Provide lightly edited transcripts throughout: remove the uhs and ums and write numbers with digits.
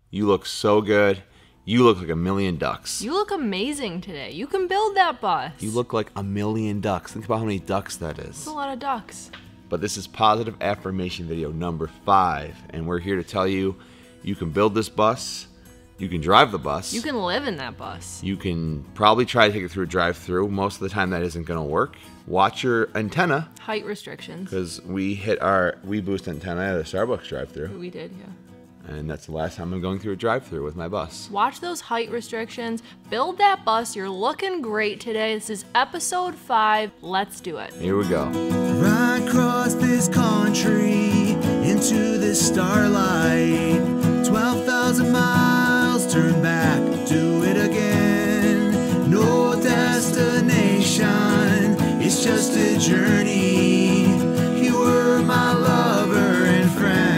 You look so good. You look like a million ducks. You look amazing today. You can build that bus. You look like a million ducks. Think about how many ducks that is. That's a lot of ducks. But this is positive affirmation video number 5, and we're here to tell you you can build this bus, you can drive the bus. You can live in that bus. You can probably try to take it through a drive-through. Most of the time that isn't going to work. Watch your antenna. Height restrictions. Because we hit our WeBoost antenna at a Starbucks drive-through. We did, yeah. And that's the last time I'm going through a drive-through with my bus. Watch those height restrictions. Build that bus. You're looking great today. This is episode 5. Let's do it. Here we go. Ride across this country into the starlight. 12,000 miles, turn back, do it again. No destination, it's just a journey. You were my lover and friend.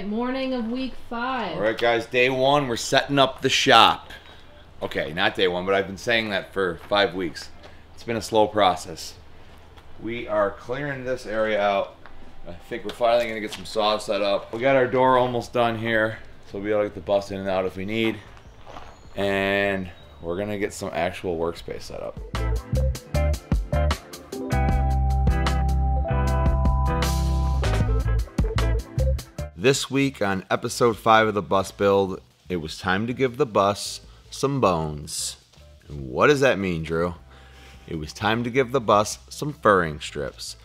Morning of week 5. All right, guys, day 1, we're setting up the shop. Okay, not day 1, but I've been saying that for 5 weeks. It's been a slow process. We are clearing this area out. I think we're finally gonna get some saws set up. We got our door almost done here, so we'll be able to get the bus in and out if we need. And we're gonna get some actual workspace set up. This week on episode 5 of the bus build, it was time to give the bus some bones. And what does that mean, Drew? It was time to give the bus some furring strips.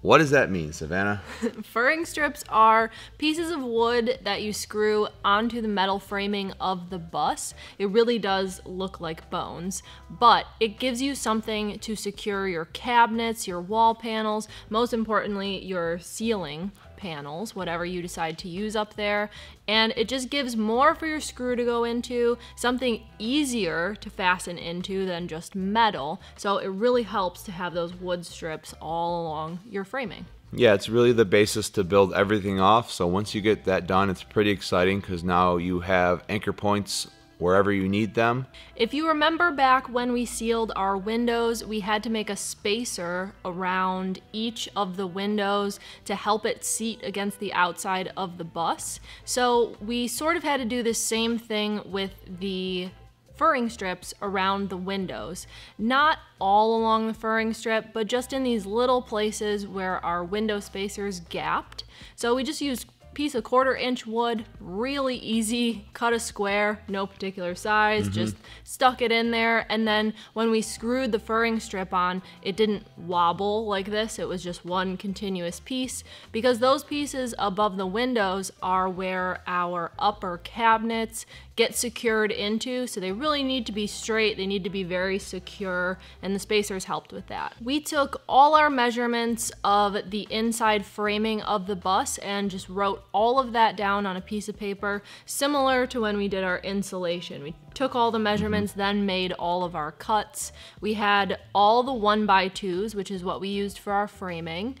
What does that mean, Savannah? Furring strips are pieces of wood that you screw onto the metal framing of the bus. It really does look like bones, but it gives you something to secure your cabinets, your wall panels, most importantly, your ceiling panels, whatever you decide to use up there. And it just gives more for your screw to go into, something easier to fasten into than just metal. So it really helps to have those wood strips all along your framing. Yeah, it's really the basis to build everything off. So once you get that done, it's pretty exciting because now you have anchor points wherever you need them. If you remember back when we sealed our windows, we had to make a spacer around each of the windows to help it seat against the outside of the bus. So we sort of had to do the same thing with the furring strips around the windows. Not all along the furring strip, but just in these little places where our window spacers gapped. So we just used piece of 1/4 inch wood, really easy, cut a square, no particular size, just stuck it in there, and then when we screwed the furring strip on, it didn't wobble like this, it was just one continuous piece, because those pieces above the windows are where our upper cabinets get secured into, so they really need to be straight, they need to be very secure, and the spacers helped with that. We took all our measurements of the inside framing of the bus and just wrote all of that down on a piece of paper, similar to when we did our insulation. We took all the measurements, then made all of our cuts. We had all the 1x2s, which is what we used for our framing.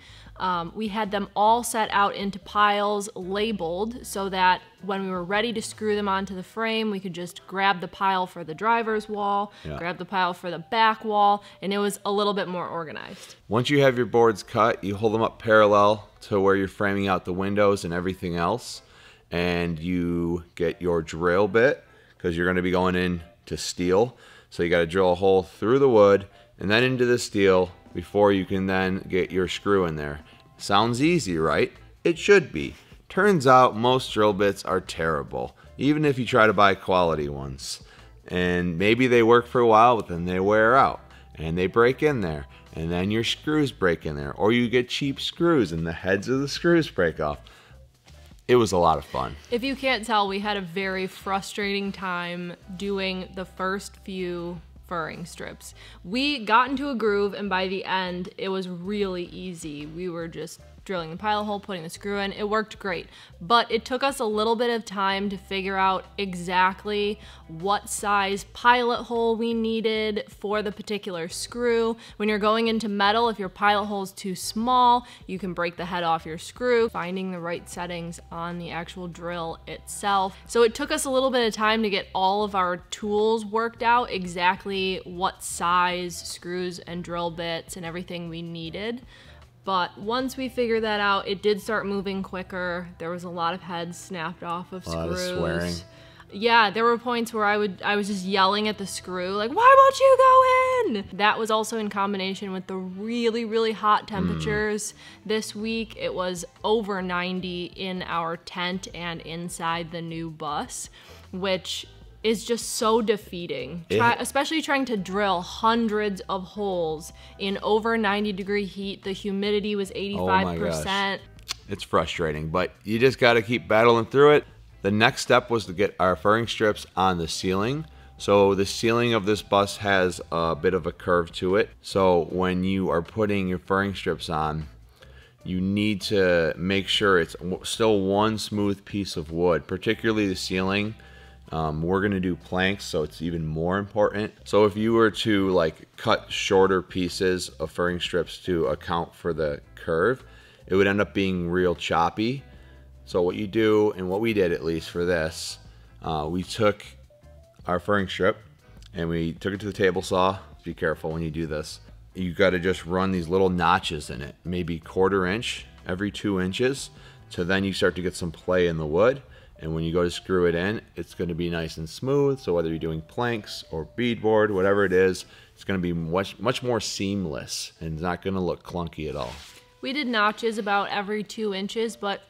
We had them all set out into piles, labeled, so that when we were ready to screw them onto the frame, we could just grab the pile for the driver's wall, grab the pile for the back wall, and it was a little bit more organized. Once you have your boards cut, you hold them up parallel to where you're framing out the windows and everything else, and you get your drill bit, because you're going to be going in to steel. So you got to drill a hole through the wood and then into the steel before you can then get your screw in there. Sounds easy, right? It should be. Turns out most drill bits are terrible, even if you try to buy quality ones. And maybe they work for a while, but then they wear out and they break in there, and then your screws break in there, or you get cheap screws and the heads of the screws break off. It was a lot of fun. If you can't tell, we had a very frustrating time doing the first few furring strips. We got into a groove, and by the end, it was really easy. We were just drilling the pilot hole, putting the screw in. It worked great, but it took us a little bit of time to figure out exactly what size pilot hole we needed for the particular screw. When you're going into metal, if your pilot hole is too small, you can break the head off your screw, finding the right settings on the actual drill itself. So it took us a little bit of time to get all of our tools worked out, exactly what size screws and drill bits and everything we needed. But once we figured that out, it did start moving quicker. There was a lot of heads snapped off of screws. A lot of swearing. Yeah, there were points where I was just yelling at the screw, like, why won't you go in? That was also in combination with the really, really hot temperatures this week. It was over 90 in our tent and inside the new bus, which is just so defeating. Especially trying to drill hundreds of holes in over 90-degree heat. The humidity was 85%. Oh my gosh. It's frustrating, but you just got to keep battling through it. The next step was to get our furring strips on the ceiling. So the ceiling of this bus has a bit of a curve to it. So when you are putting your furring strips on, you need to make sure it's still one smooth piece of wood, particularly the ceiling. We're gonna do planks, so it's even more important. So if you were to like cut shorter pieces of furring strips to account for the curve, it would end up being real choppy. So what you do, and what we did at least for this, we took our furring strip and we took it to the table saw. Be careful when you do this. You gotta just run these little notches in it, maybe 1/4 inch every 2 inches. So then you start to get some play in the wood. And when you go to screw it in, it's going to be nice and smooth. So whether you're doing planks or beadboard, whatever it is, it's going to be much more seamless and it's not going to look clunky at all. We did notches about every 2 inches, but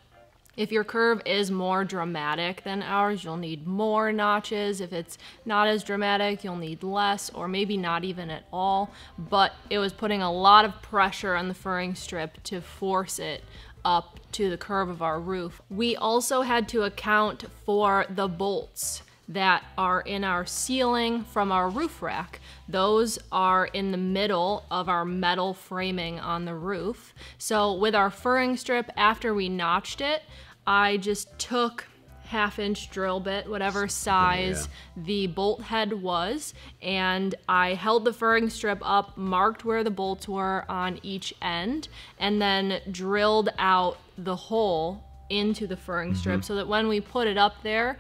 if your curve is more dramatic than ours, you'll need more notches. If it's not as dramatic, you'll need less, or maybe not even at all. But it was putting a lot of pressure on the furring strip to force it up to the curve of our roof. We also had to account for the bolts that are in our ceiling from our roof rack. Those are in the middle of our metal framing on the roof. So with our furring strip, after we notched it, I just took 1/2 inch drill bit, whatever size the bolt head was, and I held the furring strip up, marked where the bolts were on each end, and then drilled out the hole into the furring strip so that when we put it up there,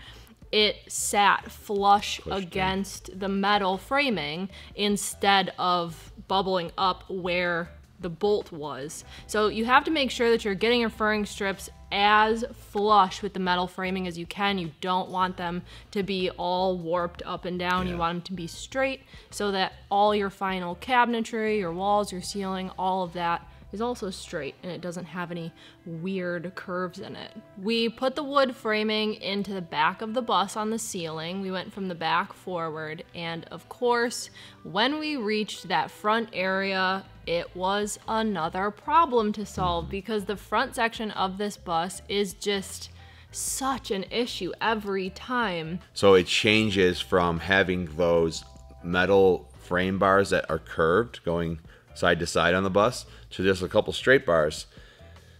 it sat flush against the metal framing instead of bubbling up where the bolt was. So you have to make sure that you're getting your furring strips as flush with the metal framing as you can. You don't want them to be all warped up and down. You want them to be straight so that all your final cabinetry, your walls, your ceiling, all of that is also straight and it doesn't have any weird curves in it. We put the wood framing into the back of the bus on the ceiling. We went from the back forward, and of course, when we reached that front area, it was another problem to solve because the front section of this bus is just such an issue every time. So it changes from having those metal frame bars that are curved going side to side on the bus to just a couple straight bars.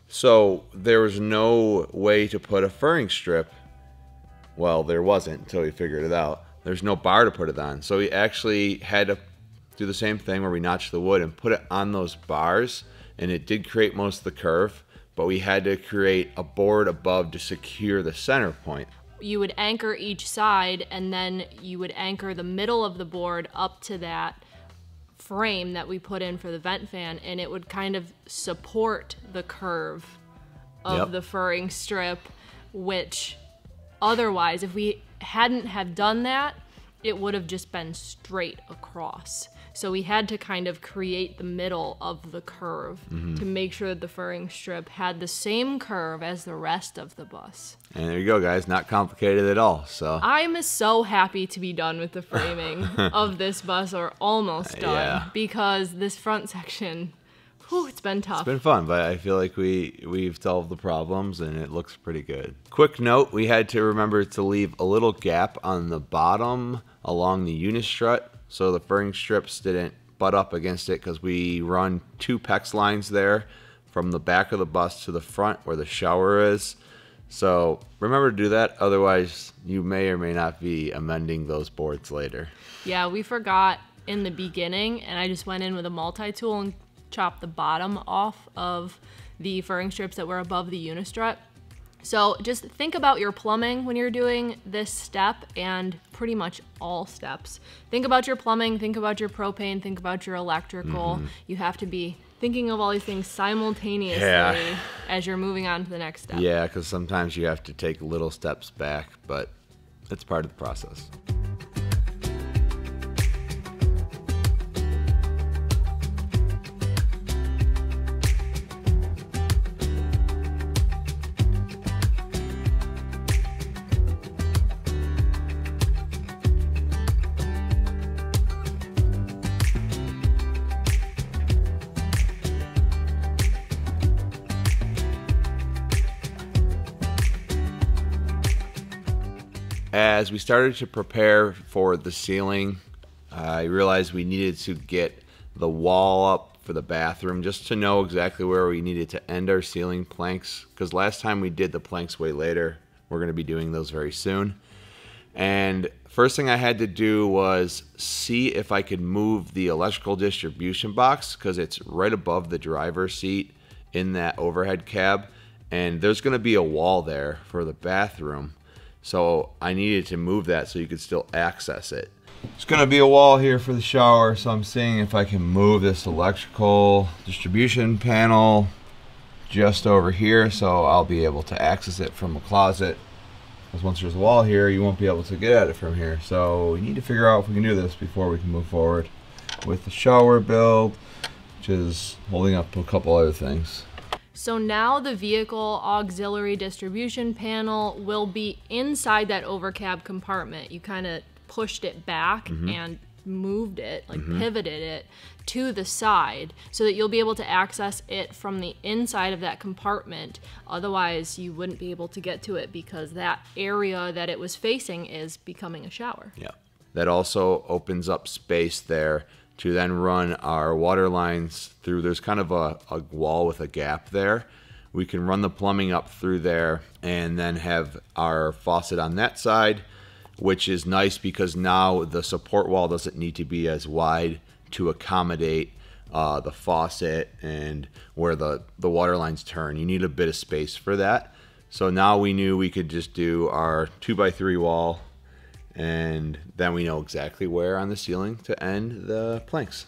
So there was no way to put a furring strip. Well, there wasn't until we figured it out. There's no bar to put it on. So we actually had to do the same thing where we notched the wood and put it on those bars, and it did create most of the curve, but we had to create a board above to secure the center point. You would anchor each side, and then you would anchor the middle of the board up to that frame that we put in for the vent fan, and it would kind of support the curve of the furring strip, which otherwise, if we hadn't have done that, it would have just been straight across. So we had to kind of create the middle of the curve to make sure that the furring strip had the same curve as the rest of the bus. And there you go, guys. Not complicated at all. So I'm so happy to be done with the framing of this bus, or almost done, because this front section, whew, it's been tough. It's been fun, but I feel like we've solved the problems and it looks pretty good. Quick note, we had to remember to leave a little gap on the bottom along the unistrut so the furring strips didn't butt up against it, because we run 2 PEX lines there from the back of the bus to the front where the shower is. So remember to do that, otherwise you may or may not be amending those boards later. Yeah, we forgot in the beginning, and I just went in with a multi-tool and chopped the bottom off of the furring strips that were above the unistrut. So just think about your plumbing when you're doing this step, and pretty much all steps. Think about your plumbing, think about your propane, think about your electrical. You have to be thinking of all these things simultaneously as you're moving on to the next step. Yeah, because sometimes you have to take little steps back, but it's part of the process. As we started to prepare for the ceiling, I realized we needed to get the wall up for the bathroom just to know exactly where we needed to end our ceiling planks, because last time we did the planks way later. We're going to be doing those very soon. And first thing I had to do was see if I could move the electrical distribution box, because it's right above the driver's seat in that overhead cab, and there's going to be a wall there for the bathroom. So I needed to move that so you could still access it. There's going to be a wall here for the shower, so I'm seeing if I can move this electrical distribution panel just over here so I'll be able to access it from the closet. Because once there's a wall here, you won't be able to get at it from here. So we need to figure out if we can do this before we can move forward with the shower build, which is holding up to a couple other things. So now the vehicle auxiliary distribution panel will be inside that overcab compartment. You kind of pushed it back and moved it, like pivoted it to the side so that you'll be able to access it from the inside of that compartment. Otherwise, you wouldn't be able to get to it because that area that it was facing is becoming a shower. Yeah. That also opens up space there to then run our water lines through. There's kind of a wall with a gap there. We can run the plumbing up through there and then have our faucet on that side, which is nice because now the support wall doesn't need to be as wide to accommodate the faucet and where the water lines turn. You need a bit of space for that. So now we knew we could just do our 2x3 wall, and then we know exactly where on the ceiling to end the planks.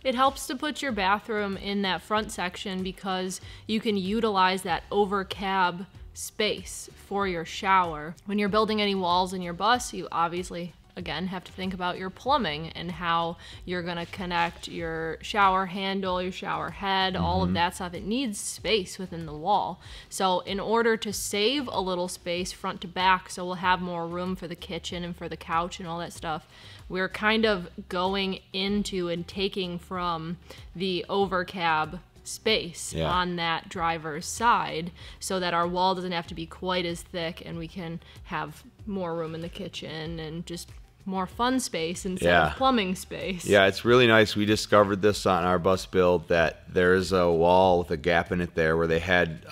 It helps to put your bathroom in that front section because you can utilize that over cab space for your shower. When you're building any walls in your bus, you obviously, again, have to think about your plumbing and how you're gonna connect your shower handle, your shower head, all of that stuff. It needs space within the wall. So in order to save a little space front to back, so we'll have more room for the kitchen and for the couch and all that stuff, we're kind of going into and taking from the overcab space on that driver's side so that our wall doesn't have to be quite as thick and we can have more room in the kitchen and just more fun space instead of plumbing space. Yeah, it's really nice. We discovered this on our bus build, that there's a wall with a gap in it there where they had,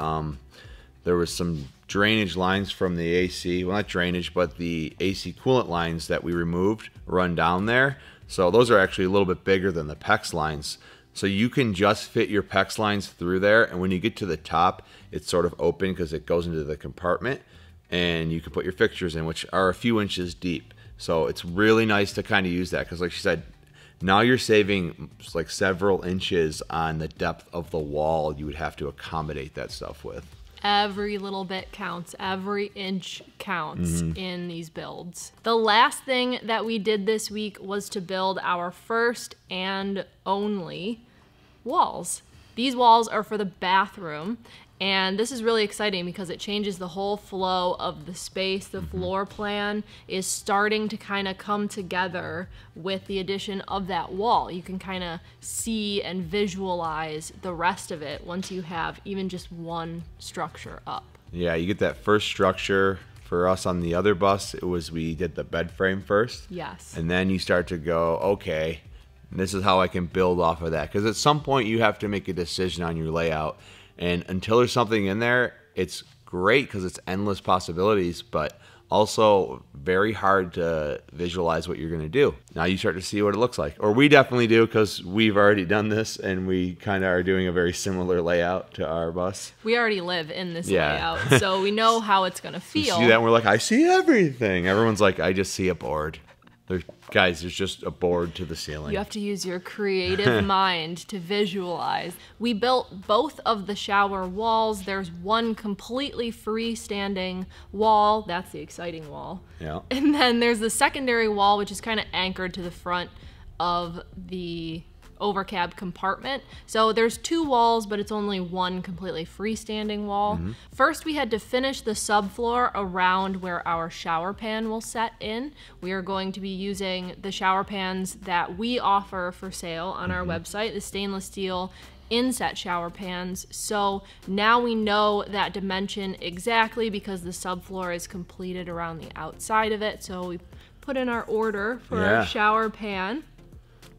there was some drainage lines from the AC, well not drainage, but the AC coolant lines that we removed run down there. So those are actually a little bit bigger than the PEX lines. So you can just fit your PEX lines through there, and when you get to the top, it's sort of open because it goes into the compartment, and you can put your fixtures in, which are a few inches deep. So it's really nice to kind of use that because, like she said, now you're saving like several inches on the depth of the wall you would have to accommodate that stuff with. Every little bit counts. Every inch counts in these builds. The last thing that we did this week was to build our first and only walls. These walls are for the bathroom, and this is really exciting because it changes the whole flow of the space. The floor plan is starting to kind of come together with the addition of that wall. You can kind of see and visualize the rest of it once you have even just one structure up. Yeah, you get that first structure. For us on the other bus, it was we did the bed frame first. Yes. And then you start to go, okay, this is how I can build off of that. Because at some point you have to make a decision on your layout. And until there's something in there, it's great because it's endless possibilities, but also very hard to visualize what you're going to do. Now you start to see what it looks like. Or we definitely do because we've already done this and we kind of are doing a very similar layout to our bus. We already live in this layout, so we know how it's going to feel. You see that and we're like, I see everything. Everyone's like, I just see a board. Guys, there's just a board to the ceiling. You have to use your creative mind to visualize. We built both of the shower walls. There's one completely freestanding wall. That's the exciting wall. Yeah. And then there's the secondary wall, which is kind of anchored to the front of the overcab compartment. So there's 2 walls, but it's only one completely freestanding wall. First, we had to finish the subfloor around where our shower pan will set in. We are going to be using the shower pans that we offer for sale on our website, the stainless steel inset shower pans. So now we know that dimension exactly because the subfloor is completed around the outside of it. So we put in our order for our shower pan.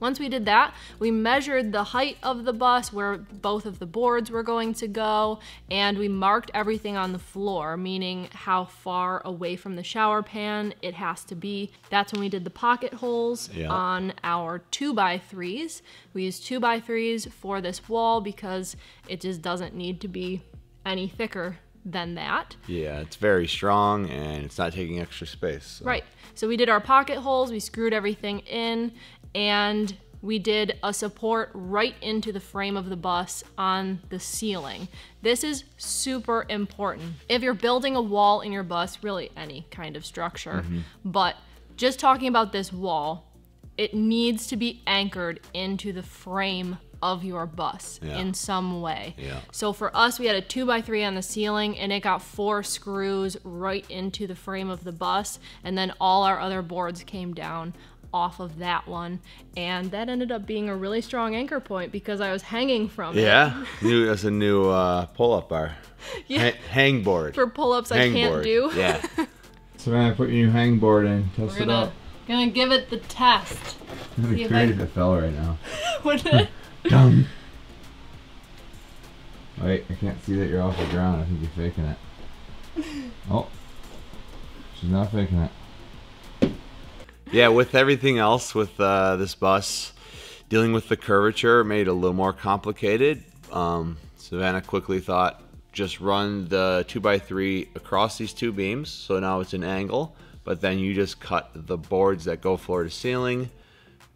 Once we did that, we measured the height of the bus, where both of the boards were going to go, and we marked everything on the floor, meaning how far away from the shower pan it has to be. That's when we did the pocket holes on our 2x3s. We used 2x3s for this wall because it just doesn't need to be any thicker than that. Yeah, it's very strong and it's not taking extra space. So. Right. So we did our pocket holes, we screwed everything in, and we did a support right into the frame of the bus on the ceiling. This is super important. If you're building a wall in your bus, really any kind of structure, but just talking about this wall, it needs to be anchored into the frame of your bus in some way. So for us, we had a 2x3 on the ceiling, and it got 4 screws right into the frame of the bus, and then all our other boards came down off of that one, and that ended up being a really strong anchor point because I was hanging from it. That's a new pull-up bar. Hang board. For pull-ups I can't do. Yeah. Savannah, put your new hang board in. Test it out. Gonna give it the test. I'm gonna create if it fell right now. Would it? Dumb. Wait, I can't see that you're off the ground. I think you're faking it. Oh, she's not faking it. Yeah, with everything else with this bus, dealing with the curvature made it a little more complicated. Savannah quickly thought, just run the 2x3 across these 2 beams, so now it's an angle, but then you just cut the boards that go floor to ceiling,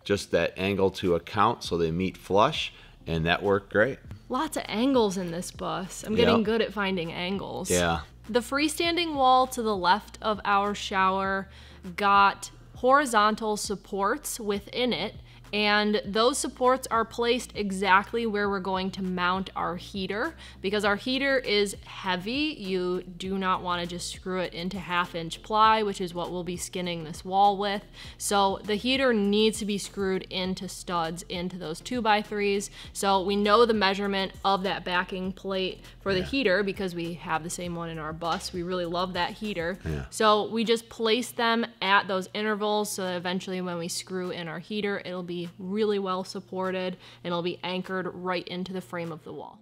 just that angle to account so they meet flush, and that worked great. Lots of angles in this bus. I'm getting good at finding angles. Yeah. The freestanding wall to the left of our shower got horizontal supports within it, and those supports are placed exactly where we're going to mount our heater. Because our heater is heavy, you do not want to just screw it into 1/2-inch ply, which is what we'll be skinning this wall with. So the heater needs to be screwed into studs into those 2x3s. So we know the measurement of that backing plate for the heater because we have the same one in our bus. We really love that heater. So we just place them at those intervals so that eventually when we screw in our heater, it'll be really well supported and it'll be anchored right into the frame of the wall.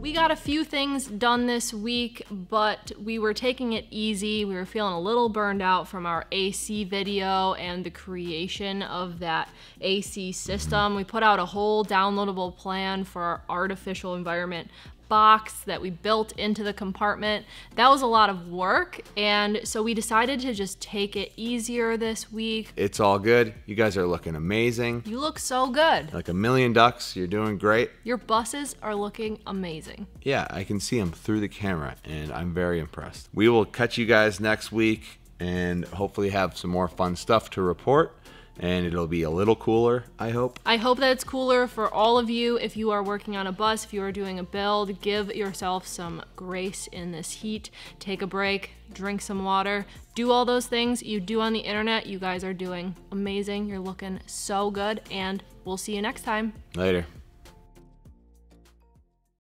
We got a few things done this week, but we were taking it easy. We were feeling a little burned out from our AC video and the creation of that AC system. We put out a whole downloadable plan for our artificial environment box that we built into the compartment. That was a lot of work, and so we decided to just take it easier this week. It's all good. You guys are looking amazing. You look so good. Like a million ducks. You're doing great. Your buses are looking amazing. Yeah, I can see them through the camera, and I'm very impressed. We will catch you guys next week and hopefully have some more fun stuff to report. And it'll be a little cooler, I hope. I hope that it's cooler for all of you. If you are working on a bus, if you are doing a build, give yourself some grace in this heat. Take a break, drink some water, do all those things you do on the internet. You guys are doing amazing. You're looking so good, and we'll see you next time. Later.